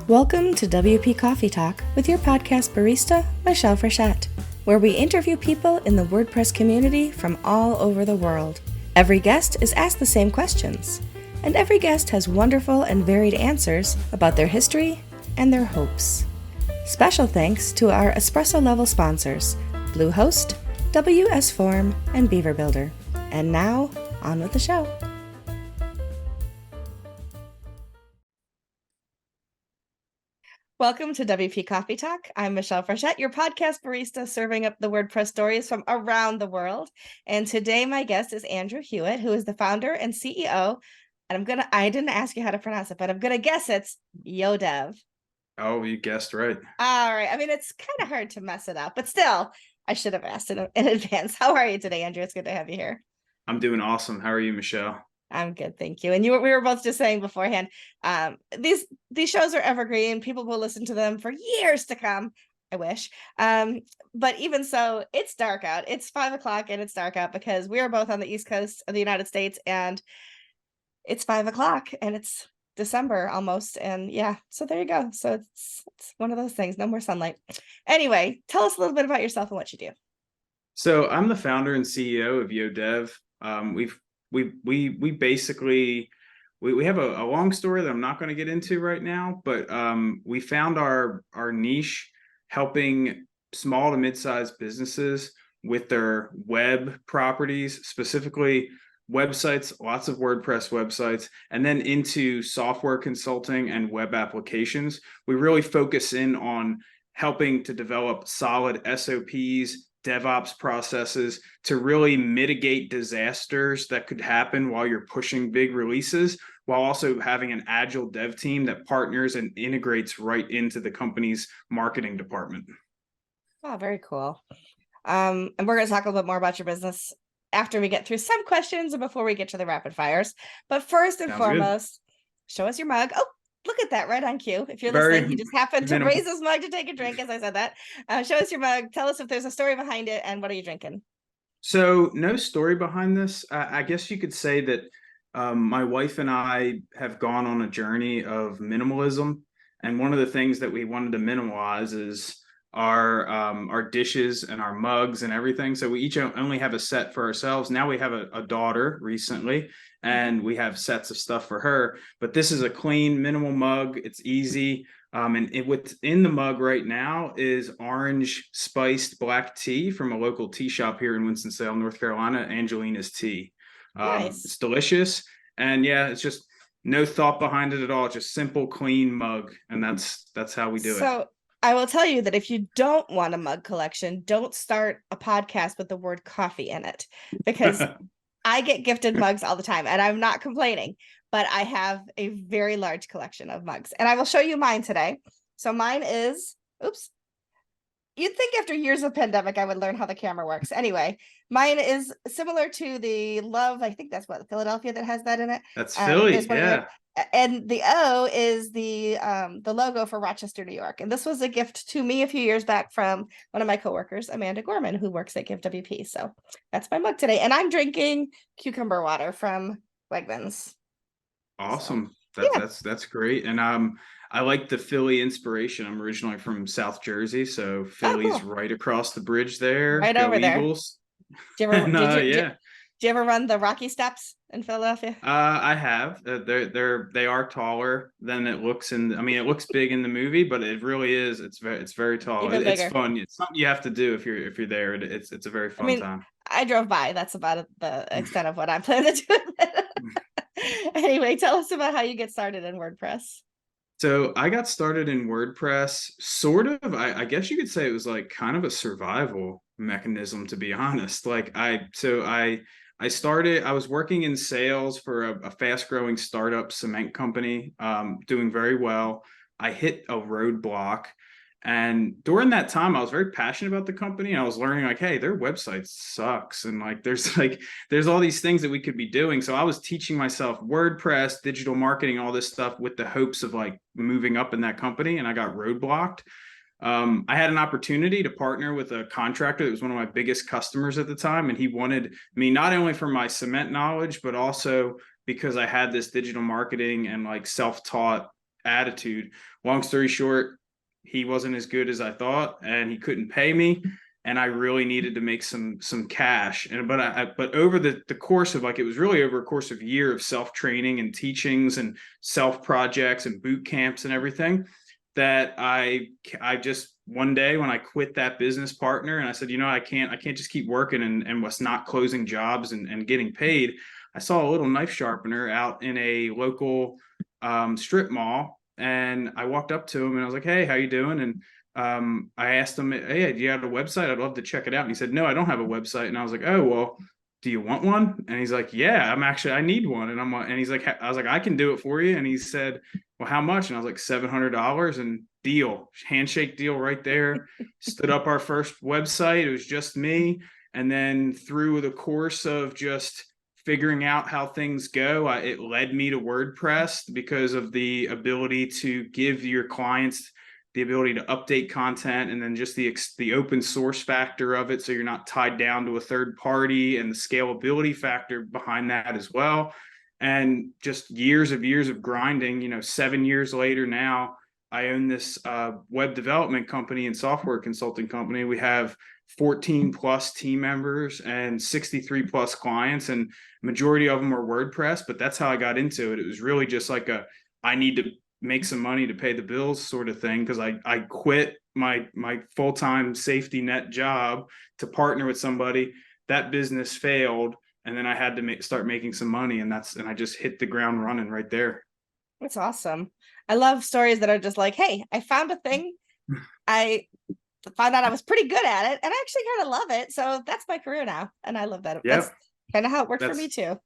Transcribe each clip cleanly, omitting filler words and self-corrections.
Welcome to WP Coffee Talk with your podcast barista, Michelle Frechette, where we interview people in the WordPress community from all over the world. Every guest is asked the same questions, and every guest has wonderful and varied answers about their history and their hopes. Special thanks to our espresso level sponsors, Bluehost, WS Form, and Beaver Builder. And now, on with the show. Welcome to WP Coffee Talk. I'm Michelle Frechette, your podcast barista serving up the WordPress stories from around the world. And today my guest is Andrew Hewitt, who is the founder and CEO. And I didn't ask you how to pronounce it, but I'm going to guess it's YoDev. Oh, you guessed right. All right. I mean, it's kind of hard to mess it up, but still, I should have asked in advance. How are you today, Andrew? It's good to have you here. I'm doing awesome. How are you, Michelle? I'm good, thank you. And we were both just saying beforehand, these shows are evergreen. People will listen to them for years to come. I wish. But even so, it's dark out. It's 5 o'clock and it's dark out because we are both on the East Coast of the United States, and it's 5 o'clock and it's December almost. And yeah, so there you go. So it's one of those things. No more sunlight. Anyway, tell us a little bit about yourself and what you do. So I'm the founder and CEO of YoDev. We basically have a long story that I'm not going to get into right now, but we found our niche helping small to mid-sized businesses with their web properties, specifically websites, lots of WordPress websites, and then into software consulting and web applications. We really focus in on helping to develop solid SOPs, DevOps processes to really mitigate disasters that could happen while you're pushing big releases, while also having an agile dev team that partners and integrates right into the company's marketing department. Oh, very cool. And we're going to talk a little bit more about your business after we get through some questions and before we get to the rapid fires. But first and foremost, show us your mug. Oh, look at that, right on cue. If you're listening, he just happened to raise his mug to take a drink as I said that. Show us your mug. Tell us if there's a story behind it and what are you drinking? So no story behind this. I guess you could say that my wife and I have gone on a journey of minimalism. And one of the things that we wanted to minimize is our dishes and our mugs and everything. So we each only have a set for ourselves. Now we have a daughter recently, and we have sets of stuff for her. But this is a clean, minimal mug. It's easy. And what's in the mug right now is orange spiced black tea from a local tea shop here in Winston-Salem, North Carolina, Angelina's Tea. Nice. It's delicious. And yeah, it's just no thought behind it at all. Just simple, clean mug. And that's how we do it. So I will tell you that if you don't want a mug collection, don't start a podcast with the word coffee in it, because I get gifted mugs all the time and I'm not complaining, but I have a very large collection of mugs and I will show you mine today. So mine is, oops. You'd think after years of pandemic, I would learn how the camera works. Anyway, mine is similar to the Love. I think that's what, Philadelphia, that has that in it. That's Philly, yeah. And the O is the logo for Rochester, New York. And this was a gift to me a few years back from one of my coworkers, Amanda Gorman, who works at Give WP. So that's my mug today. And I'm drinking cucumber water from Wegmans. Awesome. That's great. And I like the Philly inspiration. I'm originally from South Jersey, so Philly's right across the bridge there. Right over Eagles. There. Do you ever run the Rocky Steps in Philadelphia? I have. They are taller than it looks it looks big in the movie, but it really is. It's very tall. It's fun. It's something you have to do if you're there. It's a very fun time. I drove by. That's about the extent of what I'm planning to do. Anyway, tell us about how you get started in WordPress. So I got started in WordPress sort of, I guess you could say it was like kind of a survival mechanism, to be honest. I was working in sales for a fast growing startup cement company, doing very well. I hit a roadblock. And during that time, I was very passionate about the company. And I was learning hey, their website sucks. And there's all these things that we could be doing. So I was teaching myself WordPress, digital marketing, all this stuff with the hopes of moving up in that company. And I got roadblocked. I had an opportunity to partner with a contractor that was one of my biggest customers at the time. And he wanted me not only for my cement knowledge, but also because I had this digital marketing and self-taught attitude. Long story short, he wasn't as good as I thought, and he couldn't pay me, and I really needed to make some cash. And but over the course of, like, it was really over a course of a year of self training and teachings and self projects and boot camps and everything, that I just, one day when I quit that business partner and I said, I can't just keep working and was not closing jobs and getting paid. I saw a little knife sharpener out in a local strip mall, and I walked up to him and I was like, "Hey, how you doing?" And I asked him, "Hey, do you have a website? I'd love to check it out." And he said, "No, I don't have a website." And I was like, "Oh, well, do you want one?" And he's like, "Yeah, I need one." And he's like, I was like, "I can do it for you." And he said, "Well, how much?" And I was like, $700. And deal, handshake deal right there. Stood up our first website. It was just me. And then through the course of just figuring out how things go, it led me to WordPress because of the ability to give your clients the ability to update content, and then just the open source factor of it, so you're not tied down to a third party, and the scalability factor behind that as well. And just years of grinding, 7 years later now, I own this web development company and software consulting company. We have 14 plus team members and 63 plus clients, and majority of them are WordPress. But that's how I got into it. It was really just like I need to make some money to pay the bills sort of thing, because I quit my full-time safety net job to partner with somebody. That business failed, and then I had to start making some money, and I just hit the ground running right there. That's awesome. I love stories that are just like, hey, I found a thing. I found out I was pretty good at it, and I actually kind of love it. So that's my career now. And I love that. That's Yep, kind of how it worked for me that's too.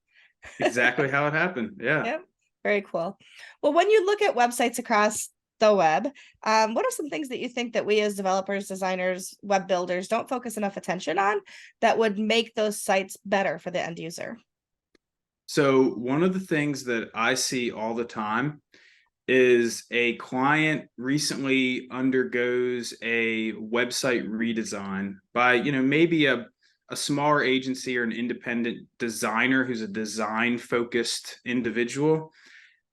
exactly how it happened. Yeah. Yep. Very cool. Well, when you look at websites across the web, what are some things that you think that we as developers, designers, web builders don't focus enough attention on that would make those sites better for the end user? So one of the things that I see all the time is a client recently undergoes a website redesign by, maybe a smaller agency or an independent designer who's a design focused individual,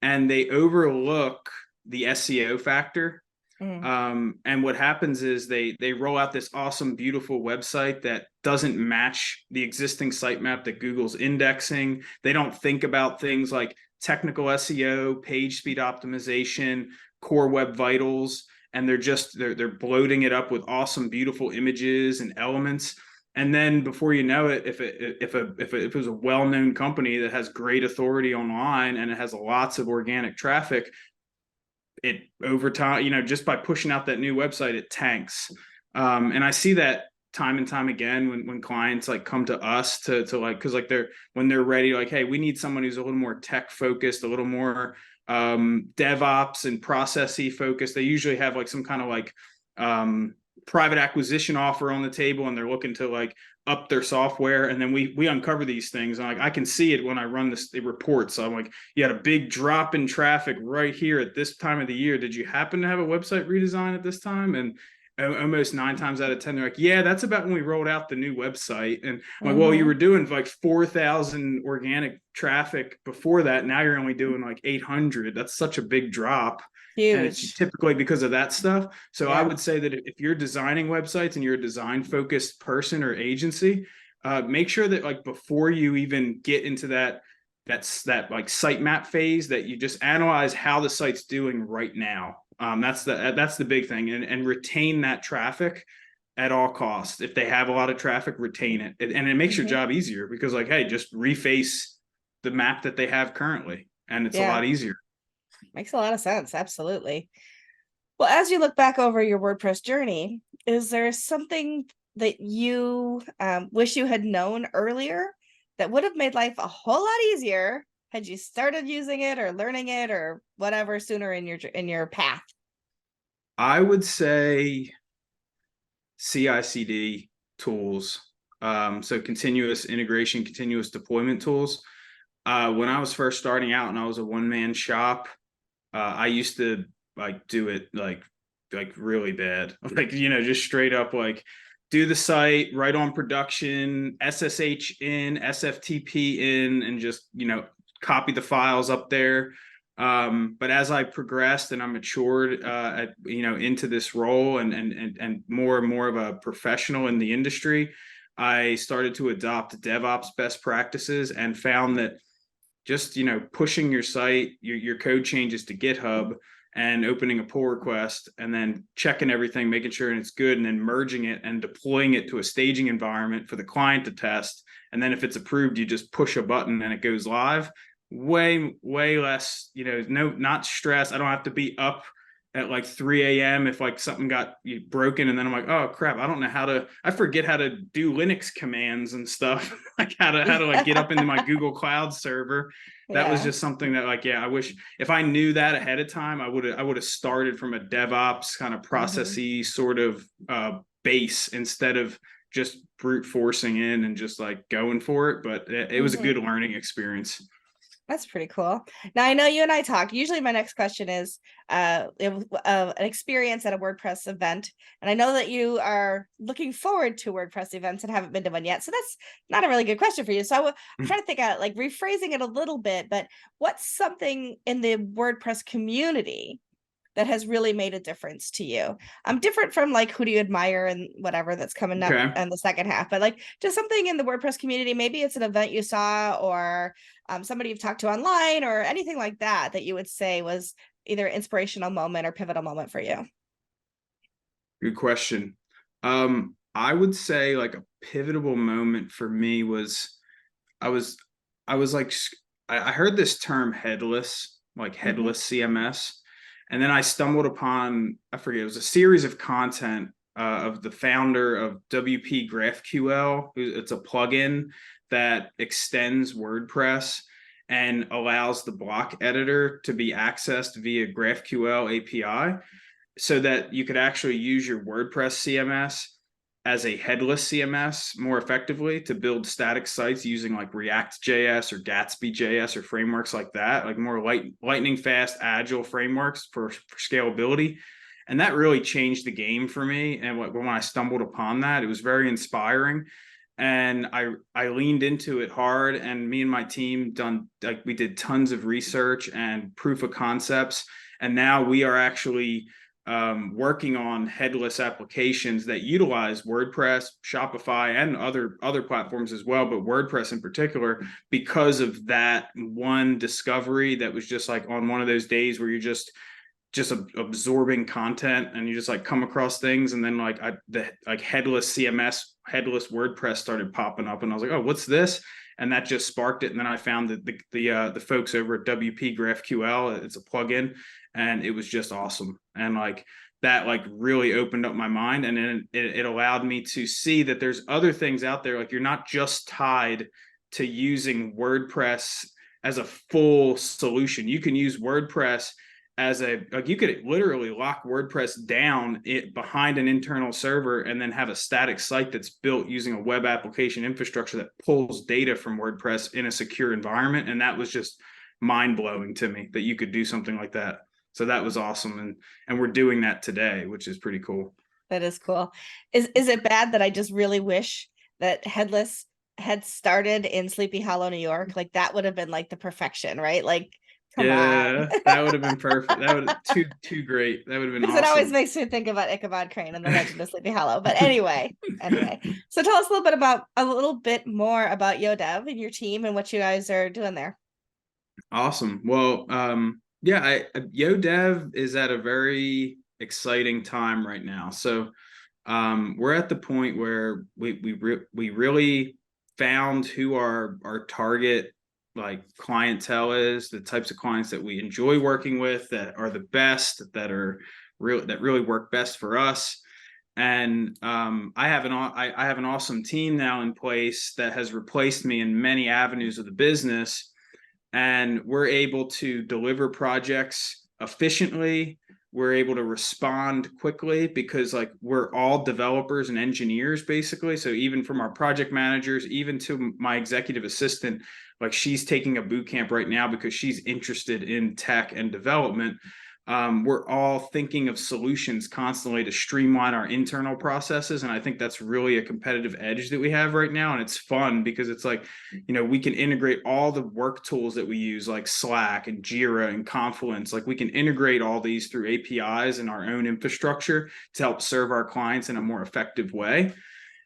and they overlook the SEO factor. Mm. And what happens is they roll out this awesome, beautiful website that doesn't match the existing sitemap that Google's indexing. They don't think about things like technical SEO, page speed optimization, core web vitals, and they're bloating it up with awesome, beautiful images and elements. And then before you know it, if it was a well-known company that has great authority online and it has lots of organic traffic, it over time, just by pushing out that new website, it tanks. And I see that time and time again when clients like come to us to like, because like when they're ready, like, hey, we need someone who's a little more tech focused, a little more DevOps and processy focused. They usually have like some kind of like private acquisition offer on the table, and they're looking to like up their software. And then we uncover these things, and like I can see it when I run the reports. So I'm like, you had a big drop in traffic right here at this time of the year. Did you happen to have a website redesign at this time? And almost 9 times out of 10, they're like, yeah, that's about when we rolled out the new website. And I'm like, well, you were doing like 4,000 organic traffic before that. Now you're only doing like 800. That's such a big drop. And it's Huge. typically because of that stuff. So I Yeah. would say that if you're designing websites and you're a design focused person or agency, make sure that like before you even get into that like sitemap phase, that you just analyze how the site's doing right now. That's the big thing, and retain that traffic at all costs. If they have a lot of traffic, retain it, and it makes your job easier, because like, hey, just reface the map that they have currently, and it's a Yeah. lot easier. Makes a lot of sense. Absolutely. Well, as you look back over your WordPress journey, is there something that you wish you had known earlier that would have made life a whole lot easier had you started using it or learning it or whatever sooner in your path? I would say CI/CD tools. So continuous integration, continuous deployment tools. When I was first starting out and I was a one-man shop, I used to like do it like really bad. Like, just straight up like do the site, write on production, SSH in, SFTP in, and just, copy the files up there. But as I progressed and I matured, into this role and more of a professional in the industry, I started to adopt DevOps best practices and found that just, pushing your site, your code changes to GitHub and opening a pull request and then checking everything, making sure it's good, and then merging it and deploying it to a staging environment for the client to test. And then if it's approved, you just push a button and it goes live. Way less, not stress. I don't have to be up at like 3 a.m. if like something got broken, and then I'm like, oh crap, I forget how to do Linux commands and stuff. Like how to like get up into my Google Cloud server. That was Yeah. just something that, like, yeah, I wish if I knew that ahead of time, I would have started from a DevOps kind of Mhm. processy sort of base instead of just brute forcing in and just like going for it. But it was a Mhm. good learning experience. That's pretty cool. Now I know you and I talk. Usually my next question is an experience at a WordPress event. And I know that you are looking forward to WordPress events and haven't been to one yet. So that's not a really good question for you. So I'm trying to think out like rephrasing it a little bit, but what's something in the WordPress community that has really made a difference to you? I'm different from like who do you admire and whatever that's coming up Okay. in the second half, but like just something in the WordPress community. Maybe it's an event you saw or somebody you've talked to online or anything like that that you would say was either inspirational moment or pivotal moment for you. Good question. I would say like a pivotal moment for me was I was I was like I heard this term headless, like Mm-hmm. headless CMS, and then I stumbled upon, I forget, it was a series of content of the founder of WP GraphQL. It's a plugin that extends WordPress and allows the block editor to be accessed via GraphQL API, so that you could actually use your WordPress CMS as a headless CMS more effectively to build static sites using like React.js or Gatsby.js or frameworks like that, like more lightning fast, agile frameworks for scalability. And that really changed the game for me. And when I stumbled upon that, it was very inspiring. And I leaned into it hard, and me and my team we did tons of research and proof of concepts. And now we are actually working on headless applications that utilize WordPress, Shopify, and other platforms as well, but WordPress in particular, because of that one discovery that was just like on one of those days where you're just absorbing content and you just like come across things, and then like the like headless CMS, headless WordPress started popping up, and I was like, oh, what's this? And that just sparked it. And then I found that the folks over at WP GraphQL, it's a plugin, and it was just awesome. And like that like really opened up my mind, and then it allowed me to see that there's other things out there. Like you're not just tied to using WordPress as a full solution. You can use WordPress as a, like, you could literally lock WordPress down behind an internal server and then have a static site that's built using a web application infrastructure that pulls data from WordPress in a secure environment. And that was just mind blowing to me that you could do something like that. So that was awesome. And we're doing that today, which is pretty cool. That is cool. Is it bad that I just really wish that headless had started in Sleepy Hollow, New York? Like that would have been like the perfection, right? Like, come on. Yeah, that would have been perfect. That would too great. That would have been Because it always awesome. makes me think about Ichabod Crane and the Legend of Sleepy Hollow. But anyway. So tell us a little bit more about YoDev and your team and what you guys are doing there. Awesome. Well, yeah, YoDev is at a very exciting time right now. So, we're at the point where we really found who our target like clientele is, the types of clients that we enjoy working with, that are the best, that really work best for us. And I have an awesome team now in place that has replaced me in many avenues of the business, and we're able to deliver projects efficiently. We're able to respond quickly because like we're all developers and engineers basically. So even from our project managers, even to my executive assistant, like she's taking a boot camp right now because she's interested in tech and development. we're all thinking of solutions constantly to streamline our internal processes. And I think that's really a competitive edge that we have right now. And it's fun because it's like, we can integrate all the work tools that we use, like Slack and Jira and Confluence. Like we can integrate all these through APIs and our own infrastructure to help serve our clients in a more effective way.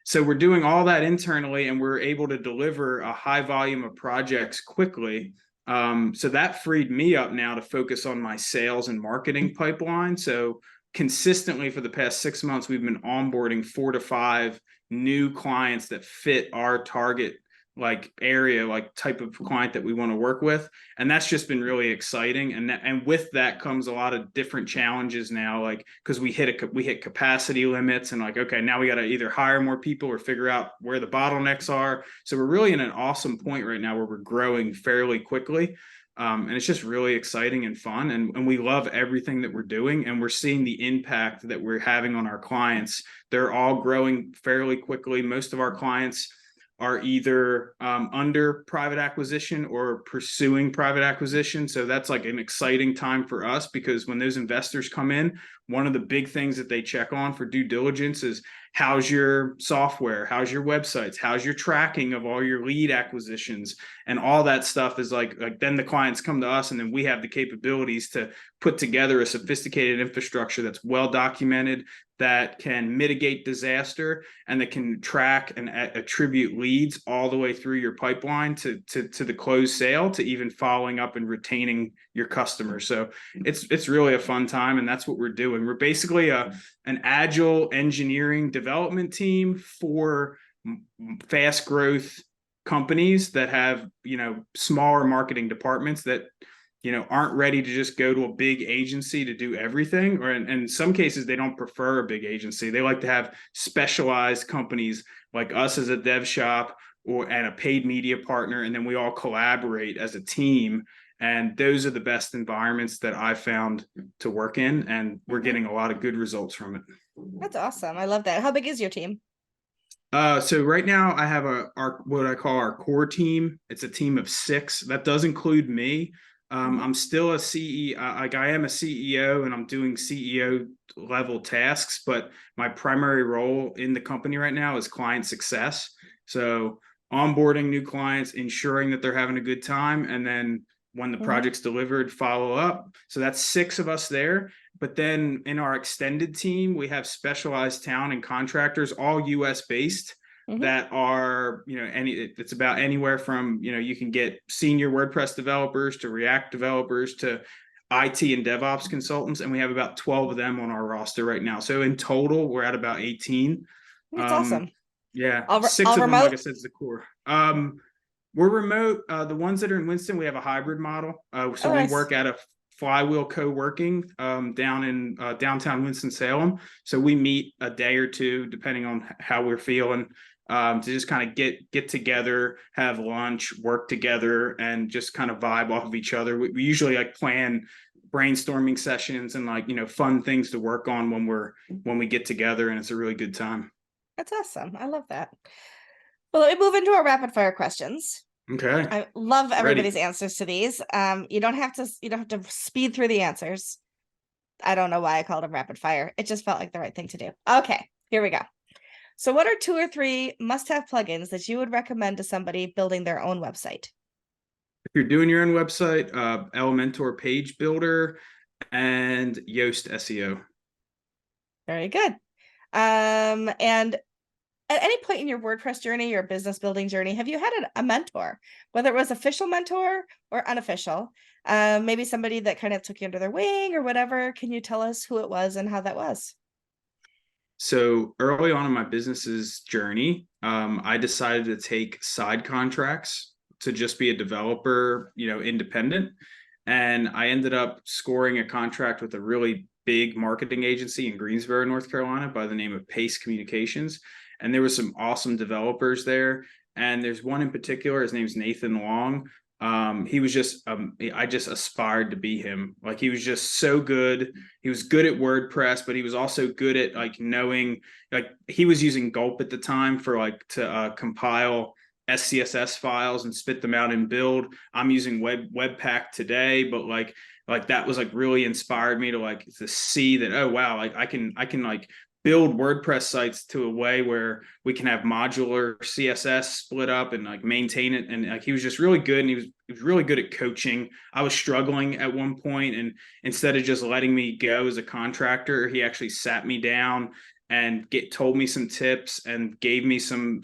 So we're doing all that internally, and we're able to deliver a high volume of projects quickly. So that freed me up now to focus on my sales and marketing pipeline. So consistently for the past 6 months, we've been onboarding 4 to 5 new clients that fit our target area, type of client that we want to work with. And that's just been really exciting. And with that comes a lot of different challenges now, because we hit capacity limits, and okay, now we got to either hire more people or figure out where the bottlenecks are. So we're really in an awesome point right now where we're growing fairly quickly. And it's just really exciting and fun. And we love everything that we're doing. And we're seeing the impact that we're having on our clients. They're all growing fairly quickly. Most of our clients are either under private acquisition or pursuing private acquisition. So that's an exciting time for us, because when those investors come in, one of the big things that they check on for due diligence is, how's your software? How's your websites? How's your tracking of all your lead acquisitions? And all that stuff is then the clients come to us, and then we have the capabilities to put together a sophisticated infrastructure that's well documented, that can mitigate disaster, and that can track and attribute leads all the way through your pipeline to the closed sale, to even following up and retaining your customers. So it's really a fun time, and that's what we're doing. We're basically an agile engineering development team for fast growth companies that have smaller marketing departments that aren't ready to just go to a big agency to do everything. Or in some cases, they don't prefer a big agency. They like to have specialized companies like us as a dev shop and a paid media partner. And then we all collaborate as a team. And those are the best environments that I've found to work in. And we're getting a lot of good results from it. That's awesome. I love that. How big is your team? So right now I have what I call our core team. It's a team of 6. That does include me. I'm still a CEO. I am a CEO, and I'm doing CEO level tasks, but my primary role in the company right now is client success. So onboarding new clients, ensuring that they're having a good time, and then when the project's delivered, follow up. So that's 6 of us there. But then in our extended team, we have specialized talent and contractors, all US based, that are, it's about anywhere from, you can get senior WordPress developers to React developers to IT and DevOps consultants. And we have about 12 of them on our roster right now. So in total, we're at about 18. That's awesome. Yeah. All 6 of remote? them, like I said, is the core. We're remote. The ones that are in Winston, we have a hybrid model. So we work at a Flywheel co-working down in downtown Winston-Salem. So we meet a day or two, depending on how we're feeling, to just kind of get together, have lunch, work together, and just kind of vibe off of each other. We usually plan brainstorming sessions and fun things to work on when we get together, and it's a really good time. That's awesome. I love that. Well, let me move into our rapid fire questions. Okay. I love everybody's answers to these. You don't have to speed through the answers. I don't know why I called them rapid fire. It just felt like the right thing to do. Okay, here we go. So what are 2 or 3 must-have plugins that you would recommend to somebody building their own website? If you're doing your own website, Elementor Page Builder and Yoast SEO. Very good. And at any point in your WordPress journey, your business building journey, have you had a mentor, whether it was official mentor or unofficial? Maybe somebody that kind of took you under their wing or whatever. Can you tell us who it was and how that was? So early on in my business's journey, I decided to take side contracts to just be a developer, independent. And I ended up scoring a contract with a really big marketing agency in Greensboro, North Carolina, by the name of Pace Communications. And there were some awesome developers there. And there's one in particular, his name's Nathan Long. He was just, I just aspired to be him. He was just so good. He was good at WordPress, but he was also good at knowing, he was using Gulp at the time for to compile SCSS files and spit them out in build. I'm using Webpack today, but like that was like really inspired me to like to see that, oh wow, like I can like build WordPress sites to a way where we can have modular CSS split up and like maintain it. And like he was just really good, and he was really good at coaching. I was struggling at one point, and instead of just letting me go as a contractor, he actually sat me down and told me some tips and gave me some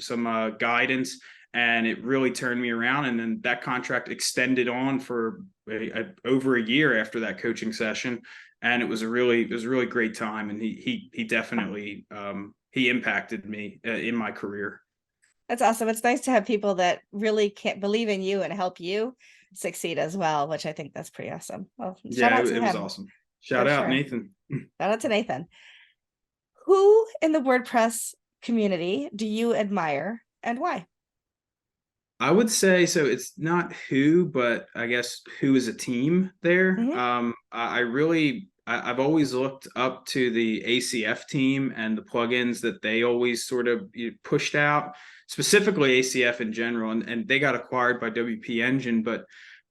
guidance, and it really turned me around. And then that contract extended on for over a year after that coaching session, and it was a really great time. And he definitely he impacted me in my career. That's awesome. It's nice to have people that really can't believe in you and help you succeed as well, which I think that's pretty awesome. Well, shout Yeah, out to it was him awesome. for Shout out sure. Nathan. Shout out to Nathan. Who in the WordPress community do you admire and why? I would say so. It's not who, but I guess who is a team there. Hmm. I've always looked up to the ACF team and the plugins that they always sort of pushed out, specifically ACF in general, and they got acquired by WP Engine, but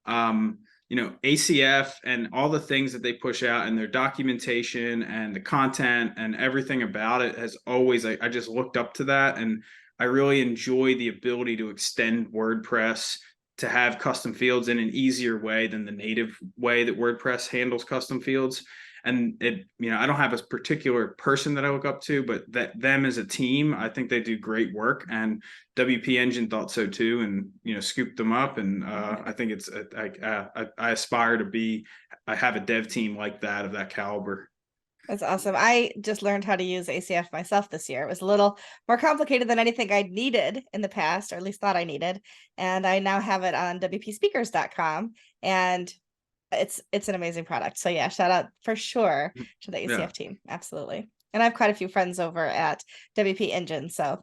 ACF and all the things that they push out and their documentation and the content and everything about it has always, I just looked up to that. And I really enjoy the ability to extend WordPress to have custom fields in an easier way than the native way that WordPress handles custom fields. And I don't have a particular person that I look up to, but that them as a team, I think they do great work. And WP Engine thought so too, and scooped them up. And I think it's I aspire to I have a dev team like that, of that caliber. That's awesome. I just learned how to use ACF myself this year. It was a little more complicated than anything I'd needed in the past, or at least thought I needed. And I now have it on WPSpeakers.com, and it's an amazing product. So yeah, shout out for sure to the ACF Yeah. team. Absolutely. And I have quite a few friends over at WP Engine, so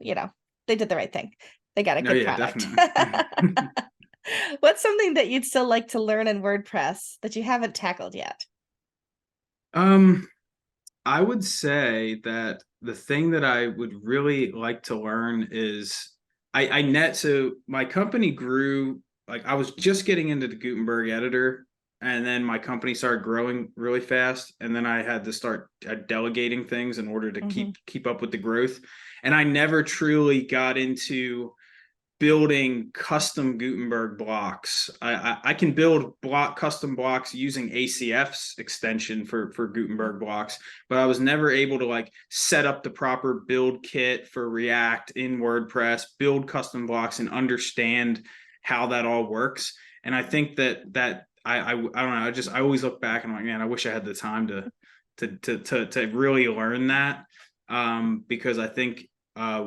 they did the right thing. They got a No, good yeah, product. definitely. What's something that you'd still like to learn in WordPress that you haven't tackled yet? I would say that the thing that I would really like to learn is so my company grew, like I was just getting into the Gutenberg editor, and then my company started growing really fast, and then I had to start delegating things in order to keep up with the growth. And I never truly got into building custom Gutenberg blocks. I can build custom blocks using ACF's extension for Gutenberg blocks, but I was never able to like set up the proper build kit for React in WordPress, build custom blocks, and understand how that all works. And I think that I don't know. I always look back and I'm like, man, I wish I had the time to really learn that, because I think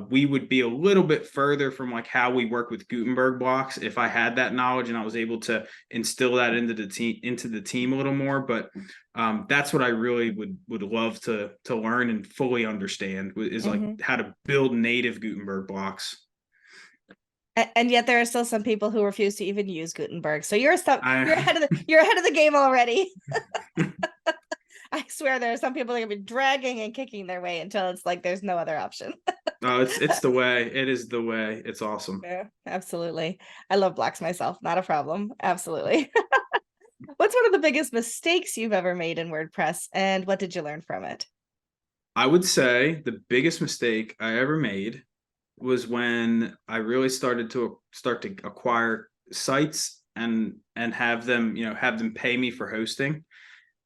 we would be a little bit further from like how we work with Gutenberg blocks if I had that knowledge and I was able to instill that into the team a little more. But that's what I really would love to learn and fully understand, is like how to build native Gutenberg blocks. And yet there are still some people who refuse to even use Gutenberg. So you're I ahead of the game already. I swear there are some people that are gonna be dragging and kicking their way until it's like there's no other option. Oh, it's the way. It is the way. It's awesome. Yeah, absolutely. I love blocks myself. Not a problem. Absolutely. What's one of the biggest mistakes you've ever made in WordPress, and what did you learn from it? I would say the biggest mistake I ever made was when I really started to acquire sites and have them pay me for hosting.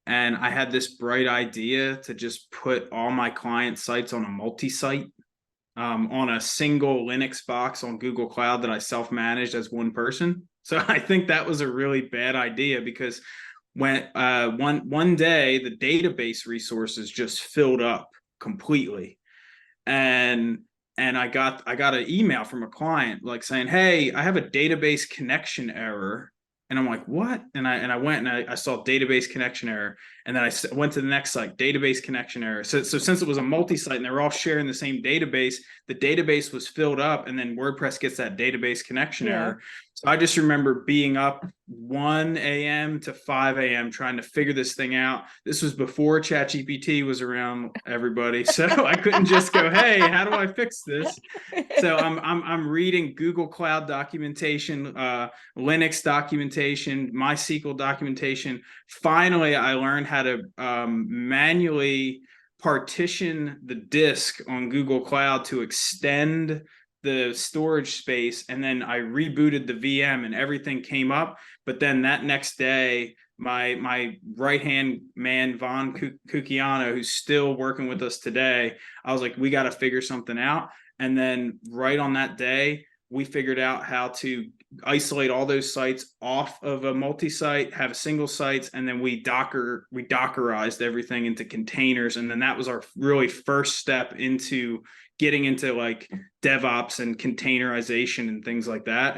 And I had this bright idea to just put all my client sites on a multi-site, on a single Linux box on Google Cloud that I self-managed as one person. So I think that was a really bad idea, because when one day the database resources just filled up completely, and I got an email from a client like saying, hey, I have a database connection error. And I'm like, what? And I went and I saw database connection error. And then I went to the next site, database connection error. So since it was a multi-site and they were all sharing the same database, the database was filled up, and then WordPress gets that database connection error. So I just remember being up 1 a.m. to 5 a.m. trying to figure this thing out. This was before ChatGPT was around everybody. So I couldn't just go, hey, how do I fix this? So I'm reading Google Cloud documentation, Linux documentation, MySQL documentation. Finally, I learned how to manually partition the disk on Google Cloud to extend the storage space, and then I rebooted the VM and everything came up. But then that next day, my right hand man Von Cucchiano, who's still working with us today, I was like, we got to figure something out. And then right on that day, we figured out how to isolate all those sites off of a multi-site, have single sites, and then we Dockerized everything into containers. And then that was our really first step into getting into like DevOps and containerization and things like that.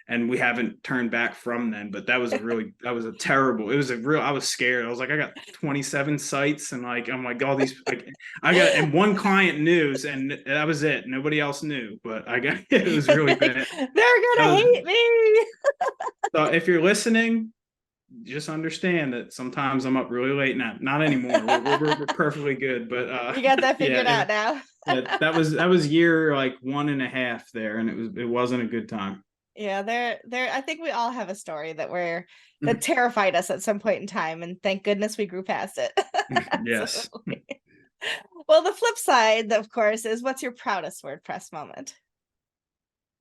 And we haven't turned back from then. But that was a terrible, it was a real, I was scared. I was like, I got 27 sites, and like I'm like all these, like I got, and one client knew, and that was it. Nobody else knew, but I got, it was really bad. They're gonna hate me. So if you're listening, just understand that sometimes I'm up really late now. Not anymore. We're perfectly good, but You got that figured yeah, out now. yeah, that was year like 1.5 there, and it wasn't a good time. Yeah, there I think we all have a story that terrified us at some point in time, and thank goodness we grew past it. Yes. Well, the flip side, of course, is what's your proudest WordPress moment?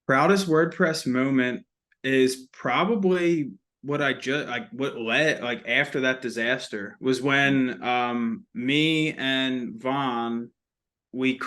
Proudest WordPress moment is probably what I just like what led like after that disaster was when me and Vaughn we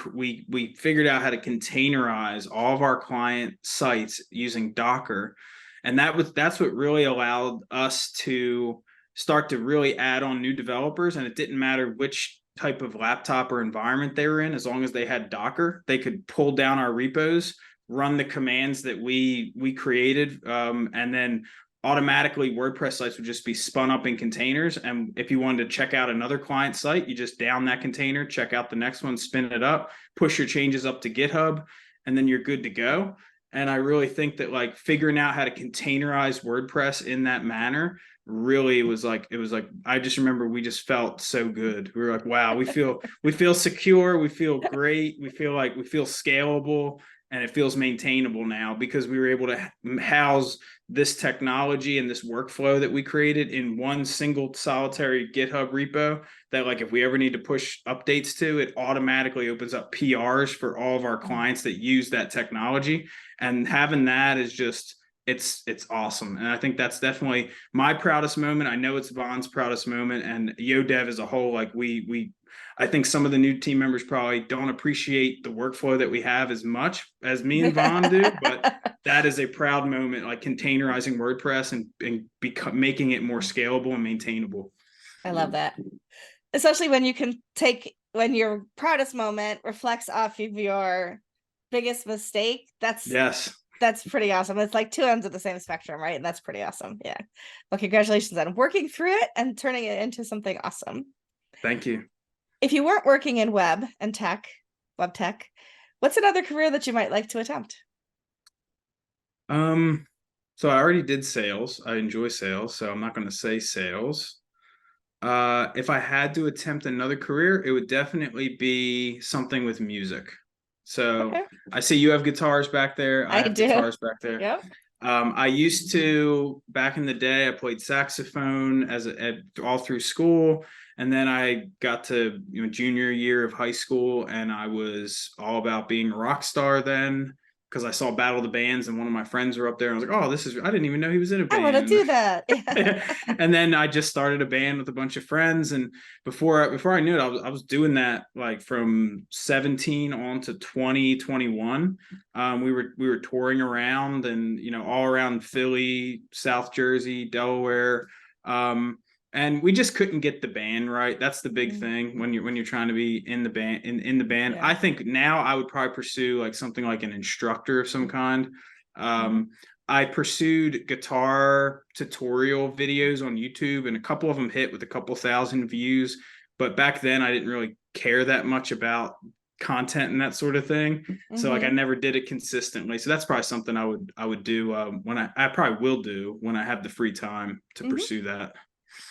figured out how to containerize all of our client sites using Docker, and that's what really allowed us to start to really add on new developers. And it didn't matter which type of laptop or environment they were in, as long as they had Docker, they could pull down our repos, run the commands that we created, and then automatically WordPress sites would just be spun up in containers. And if you wanted to check out another client site, you just down that container, check out the next one, spin it up, push your changes up to GitHub, and then you're good to go. And I really think that like figuring out how to containerize WordPress in that manner really was like, it was like, I just remember we just felt so good. We were like, wow, we feel secure, we feel great, we feel scalable, and it feels maintainable now because we were able to house this technology and this workflow that we created in one single solitary GitHub repo that like if we ever need to push updates to, it automatically opens up PRs for all of our clients that use that technology. And having that is just, it's awesome. And I think that's definitely my proudest moment. I know it's Vaughn's proudest moment, and YoDev as a whole. Like I think some of the new team members probably don't appreciate the workflow that we have as much as me and Vaughn do, but that is a proud moment, like containerizing WordPress and making it more scalable and maintainable. I love that. Especially when you can when your proudest moment reflects off of your biggest mistake. That's pretty awesome. It's like two ends of the same spectrum, right? And that's pretty awesome. Yeah. Well, congratulations on working through it and turning it into something awesome. Thank you. If you weren't working in web tech, what's another career that you might like to attempt? So I already did sales. I enjoy sales, so I'm not going to say sales. If I had to attempt another career, it would definitely be something with music. So okay. I see you have guitars back there. I have guitars back there. Yep. I used to, back in the day, I played saxophone all through school. And then I got to junior year of high school, and I was all about being a rock star then, because I saw Battle of the Bands and one of my friends were up there. And I was like, oh, I didn't even know he was in a band. I want to do that. And then I just started a band with a bunch of friends. And before I knew it, I was doing that like from 17 on to 2021. We were touring around and, all around Philly, South Jersey, Delaware. And we just couldn't get the band right. That's the big thing when you're trying to be in the band. In the band, yeah. I think now I would probably pursue like something like an instructor of some kind. I pursued guitar tutorial videos on YouTube, and a couple of them hit with a couple thousand views. But back then, I didn't really care that much about content and that sort of thing. So like I Mm-hmm. never did it consistently. So that's probably something I would do when I probably will do when I have the free time to Mm-hmm. pursue that.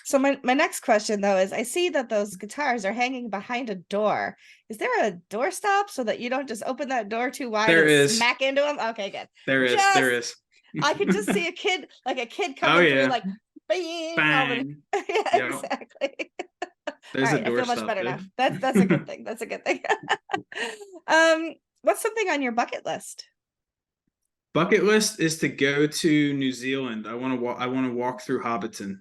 So my next question though is I see that those guitars are hanging behind a door. Is there a door stop so that you don't just open that door too wide There and is, smack into them? Okay, good. there Just is. I could just see like a kid Oh coming through yeah, like bing all the bang. yeah, Yep, exactly. All there's a right, I feel much doorstop better there. now. That's a good thing. That's a good thing. um, what's something on your bucket list? Bucket list is to go to New Zealand. I want to walk through Hobbiton.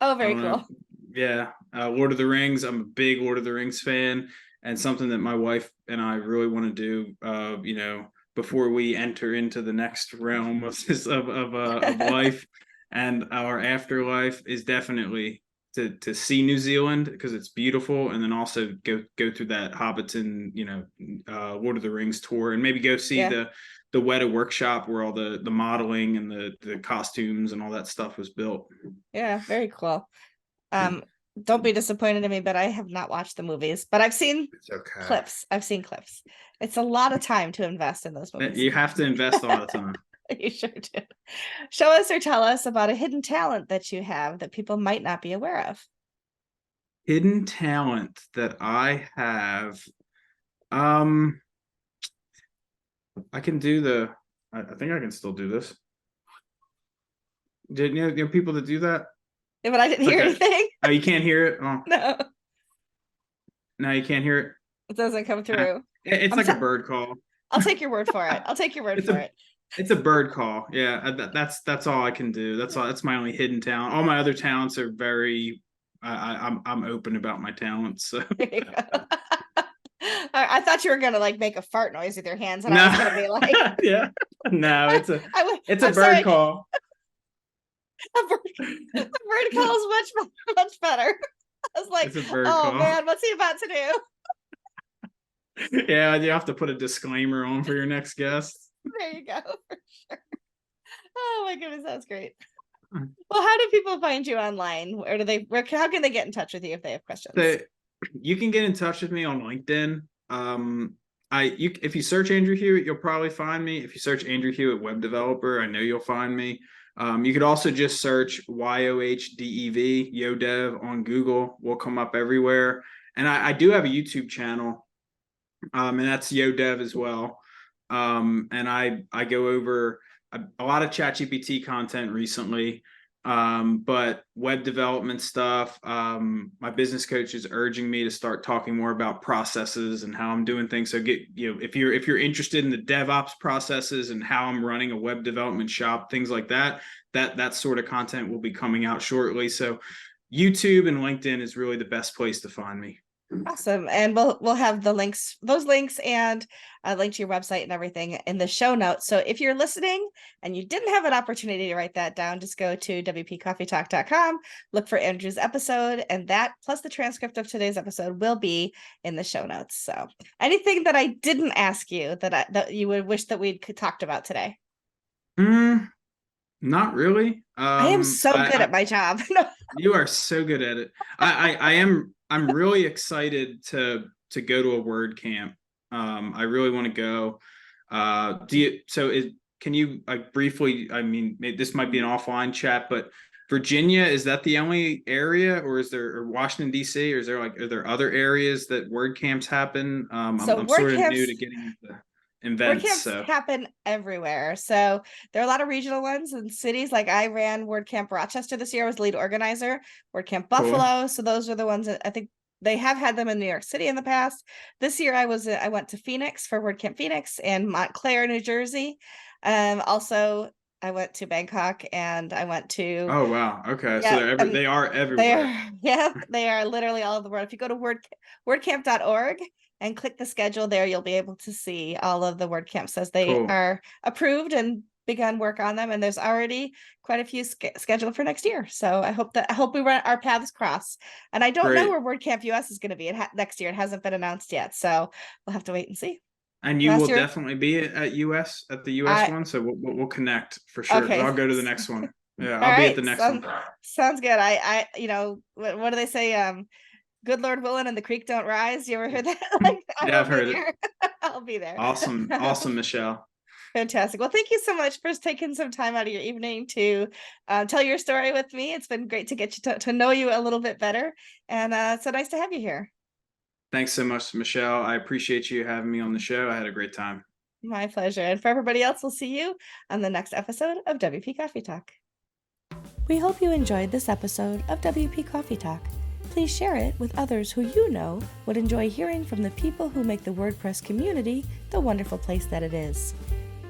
Oh, I very want cool. to, yeah. Lord of the Rings. I'm a big Lord of the Rings fan, and something that my wife and I really want to do. Before we enter into the next realm of of life and our afterlife, is definitely to see New Zealand because it's beautiful, and then also go through that Hobbiton, Lord of the Rings tour, and maybe go see Yeah, the Weta workshop where all the modeling and the costumes and all that stuff was built. yeah, very cool. Yeah. Um, don't be disappointed in me, but I have not watched the movies, but I've seen It's okay. clips. I've seen clips. It's a lot of time to invest in those movies. You have to invest a lot of time. You sure do. Show us or tell us about a hidden talent that you have that people might not be aware of. Hidden talent that I have. Um, I can do I think I can still do this. Did you know people that do that? Yeah, but I didn't It's like hear a, anything. oh, you can't hear it. Oh, No, no, you can't hear it. it doesn't come Uh, through. It's I'm like a t- bird call. I'll take your word for it. I'll take your word It's for a it. it's a bird call. Yeah, that's all I can do. That's all. That's my only hidden talent. All my other talents are very. I'm open about my talents. So. There you go. I thought you were gonna like make a fart noise with your hands, and I was No, gonna be like, yeah, no, it's a I'm bird sorry, call. a bird call is much better. I was like, It's a bird oh call. man, what's he about to do? Yeah, you have to put a disclaimer on for your next guest. There you go, for sure. Oh my goodness, that's great. Well, how do people find you online? Where do they? How can they get in touch with you if they have questions? So you can get in touch with me on LinkedIn. If you search Andrew Hewitt, you'll probably find me. If you search Andrew Hewitt web developer, I know you'll find me. You could also just search YOHDEV YoDev on Google. We'll come up everywhere. And I do have a YouTube channel, and that's YoDev as well. And I go over a lot of ChatGPT content recently, but web development stuff. My business coach is urging me to start talking more about processes and how I'm doing things. So if you're interested in the DevOps processes and how I'm running a web development shop, things like that, that sort of content will be coming out shortly. So YouTube and LinkedIn is really the best place to find me. Awesome. And we'll have those links and a link to your website and everything in the show notes. So if you're listening and you didn't have an opportunity to write that down, just go to WPCoffeeTalk.com, look for Andrew's episode, and that plus the transcript of today's episode will be in the show notes. So anything that I didn't ask you that you would wish that we'd talked about today? Not really. I am so good at my job. You are so good at it. I'm really excited to go to a word camp. I really want to go. Can you briefly, I mean, this might be an offline chat, but Virginia, is that the only area, or is there, or Washington DC, or are there other areas that word camps happen? So I'm word sort of new camps to getting into Word events, camps so happen everywhere. So there are a lot of regional ones in cities. Like I ran Word Camp Rochester this year, I was lead organizer, Word Camp cool. Buffalo. So those are the ones that I think they have had them in New York City in the past. This year I went to Phoenix for Word Camp Phoenix and Montclair, New Jersey. Also I went to Bangkok and I went to Oh wow. Okay, so yeah, they are they everywhere. are, yeah, they are literally all over the world. If you go to wordcamp.org and click the schedule there, you'll be able to see all of the WordCamps as they Cool. are approved and begun work on them. And there's already quite a few scheduled for next year. So I hope we run our paths cross. And I don't know Great. where WordCamp US is going to be next year. It hasn't been announced yet, so we'll have to wait and see. And you Last will year, definitely be at the US I one, so we'll connect for sure. Because okay. I'll go to the next one. Yeah, All I'll be at right, the next one. sounds good. What do they say? Good Lord willing and the creek don't rise. You ever heard that? Like, I Yeah, will I've be heard it. there. I'll be there. Awesome, awesome, Michelle. Fantastic. Well, thank you so much for taking some time out of your evening to tell your story with me. It's been great to get you to know you a little bit better. And it's so nice to have you here. Thanks so much, Michelle. I appreciate you having me on the show. I had a great time. My pleasure. And for everybody else, we'll see you on the next episode of WP Coffee Talk. We hope you enjoyed this episode of WP Coffee Talk. Please share it with others who you know would enjoy hearing from the people who make the WordPress community the wonderful place that it is.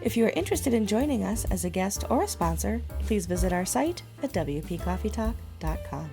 If you are interested in joining us as a guest or a sponsor, please visit our site at WPCoffeeTalk.com.